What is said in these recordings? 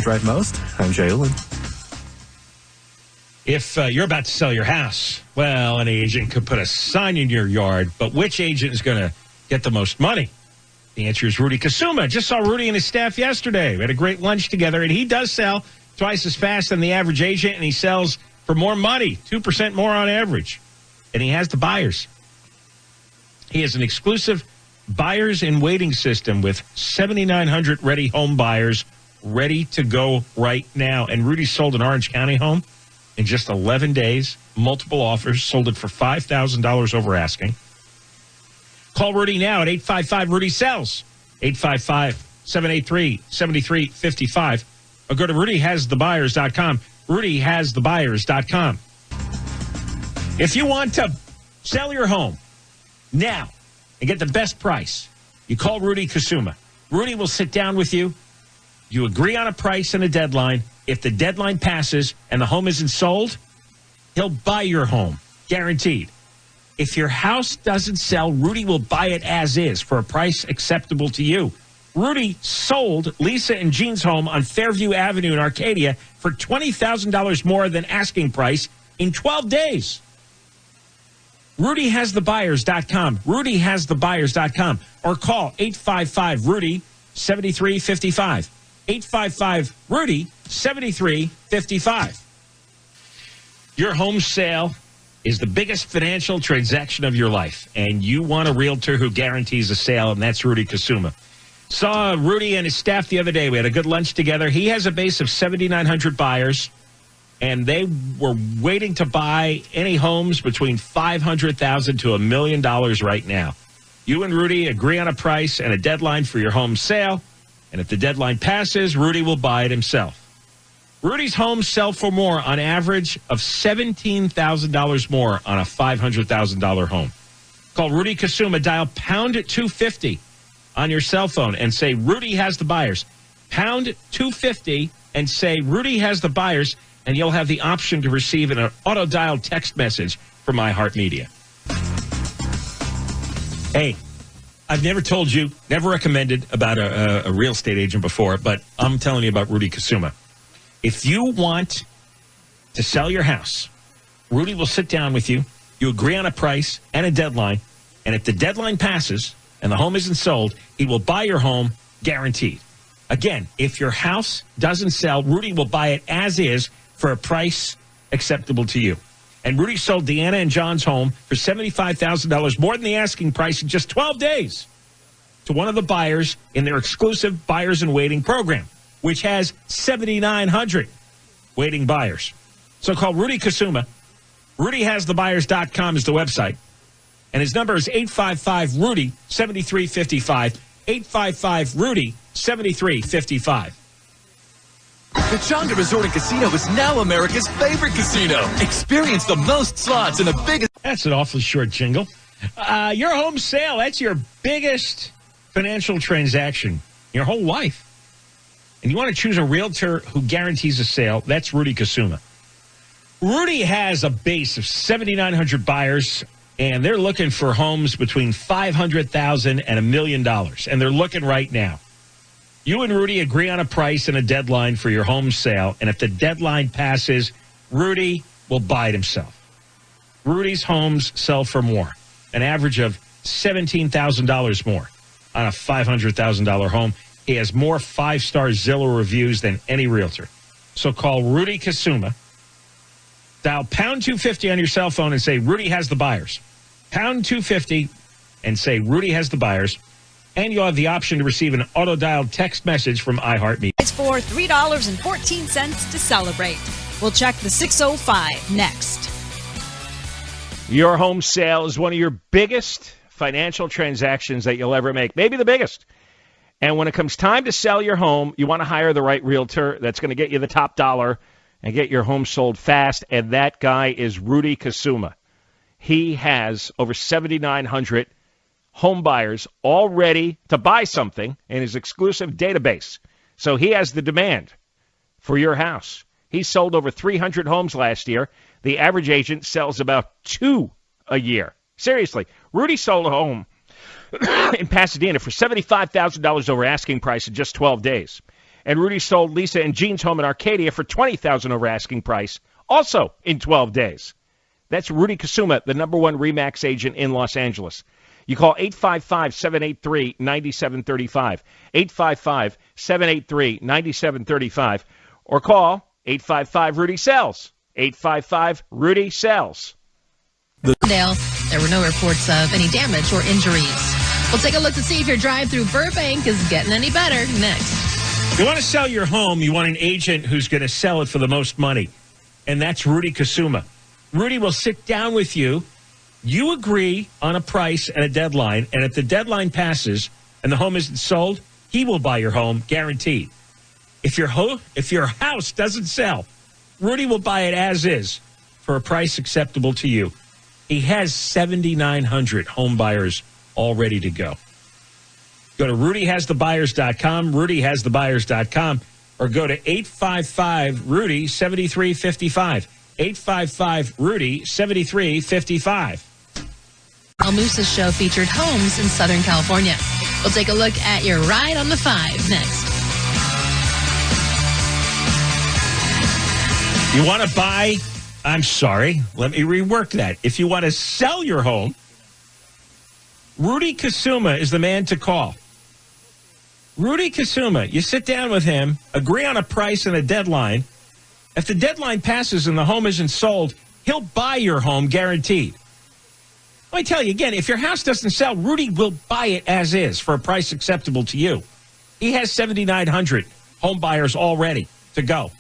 drive most. I'm Jay Olin. If you're about to sell your house, well, an agent could put a sign in your yard, but which agent is going to get the most money? The answer is Rudy Kusuma. Just saw Rudy and his staff yesterday. We had a great lunch together, and he does sell twice as fast than the average agent, and he sells for more money, 2% more on average. And he has the buyers. He has an exclusive buyers in waiting system with 7,900 ready home buyers ready to go right now. And Rudy sold an Orange County home in just 11 days, multiple offers, sold it for $5,000 over asking. Call Rudy now at 855-RUDY-SELLS, 855-783-7355, or go to RudyHasTheBuyers.com, RudyHasTheBuyers.com. If you want to sell your home now and get the best price, you call Rudy Kusuma. Rudy will sit down with you. You agree on a price and a deadline. If the deadline passes and the home isn't sold, he'll buy your home, guaranteed. If your house doesn't sell, Rudy will buy it as is for a price acceptable to you. Rudy sold Lisa and Jean's home on Fairview Avenue in Arcadia for $20,000 more than asking price in 12 days. RudyHasTheBuyers.com, RudyHasTheBuyers.com, or call 855-RUDY-7355, 855-RUDY-7355. Your home sale is the biggest financial transaction of your life, and you want a realtor who guarantees a sale, and that's Rudy Kusuma. Saw Rudy and his staff the other day. We had a good lunch together. He has a base of 7,900 buyers, and they were waiting to buy any homes between $500,000 to $1 million right now. You and Rudy agree on a price and a deadline for your home sale, and if the deadline passes, Rudy will buy it himself. Rudy's homes sell for more on average of $17,000 more on a $500,000 home. Call Rudy Kusuma. Dial pound 250 on your cell phone and say Rudy has the buyers. Pound 250 and say Rudy has the buyers, and you'll have the option to receive an auto-dial text message from iHeartMedia. Hey, I've never told you, never recommended about a real estate agent before, but I'm telling you about Rudy Kusuma. If you want to sell your house, Rudy will sit down with you. You agree on a price and a deadline. And if the deadline passes and the home isn't sold, he will buy your home, guaranteed. Again, if your house doesn't sell, Rudy will buy it as is for a price acceptable to you. And Rudy sold Deanna and John's home for $75,000 more than the asking price in just 12 days to one of the buyers in their exclusive Buyers in Waiting program, which has 7,900 waiting buyers. So call Rudy Kusuma. RudyHasTheBuyers.com is the website. And his number is 855-RUDY-7355, 855-RUDY-7355. The Chonga Resort and Casino is now America's favorite casino. Experience the most slots and the biggest... That's an awfully short jingle. Your home sale, that's your biggest financial transaction your whole life. And you want to choose a realtor who guarantees a sale, that's Rudy Kusuma. Rudy has a base of 7,900 buyers, and they're looking for homes between $500,000 and $1 million, and they're looking right now. You and Rudy agree on a price and a deadline for your home sale, and if the deadline passes, Rudy will buy it himself. Rudy's homes sell for more, an average of $17,000 more on a $500,000 home. He has more 5-star Zillow reviews than any realtor. So call Rudy Kusuma. Dial pound 250 on your cell phone and say Rudy has the buyers. Pound 250 and say Rudy has the buyers. And you'll have the option to receive an auto-dialed text message from iHeartMedia. It's for $3.14 to celebrate. We'll check the 605 next. Your home sale is one of your biggest financial transactions that you'll ever make, maybe the biggest. And when it comes time to sell your home, you want to hire the right realtor that's going to get you the top dollar and get your home sold fast, and that guy is Rudy Kusuma. He has over 7,900 home buyers all ready to buy something in his exclusive database. So he has the demand for your house. He sold over 300 homes last year. The average agent sells about 2 a year. Seriously, Rudy sold a home in Pasadena for $75,000 over asking price in just 12 days. And Rudy sold Lisa and Jean's home in Arcadia for $20,000 over asking price, also in 12 days. That's Rudy Kusuma, the #1 RE/MAX agent in Los Angeles. You call 855-783-9735, 855-783-9735, or call 855-RUDY-SELLS, 855-RUDY-SELLS. There were no reports of any damage or injuries. We'll take a look to see if your drive through Burbank is getting any better next. You want to sell your home, you want an agent who's going to sell it for the most money, and that's Rudy Kusuma. Rudy will sit down with you. You agree on a price and a deadline, and if the deadline passes and the home isn't sold, he will buy your home, guaranteed. If your house doesn't sell, Rudy will buy it as is for a price acceptable to you. He has 7,900 home buyers all ready to go. Go to RudyHasTheBuyers.com, RudyHasTheBuyers.com, or go to 855-RUDY-7355, 855-RUDY-7355. Al Moose's show featured homes in Southern California. We'll take a look at your ride on the 5 next. You want to buy? I'm sorry. Let me rework that. If you want to sell your home, Rudy Kusuma is the man to call. Rudy Kusuma, you sit down with him, agree on a price and a deadline. If the deadline passes and the home isn't sold, he'll buy your home guaranteed. Let me tell you again, if your house doesn't sell, Rudy will buy it as is for a price acceptable to you. He has 7,900 home buyers all ready to go.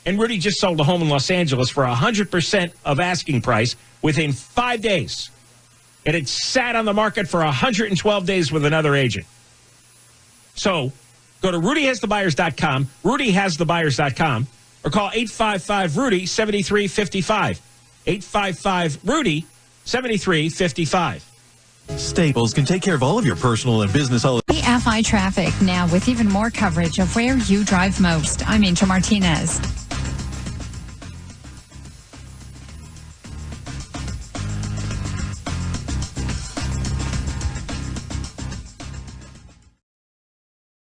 And Rudy just sold a home in Los Angeles for 100% of asking price within 5 days. And it sat on the market for 112 days with another agent. So go to RudyHasTheBuyers.com, RudyHasTheBuyers.com, or call 855-RUDY-7355, 855-RUDY-7355. Staples can take care of all of your personal and business FI Traffic now with even more coverage of where you drive most. I'm Angel Martinez.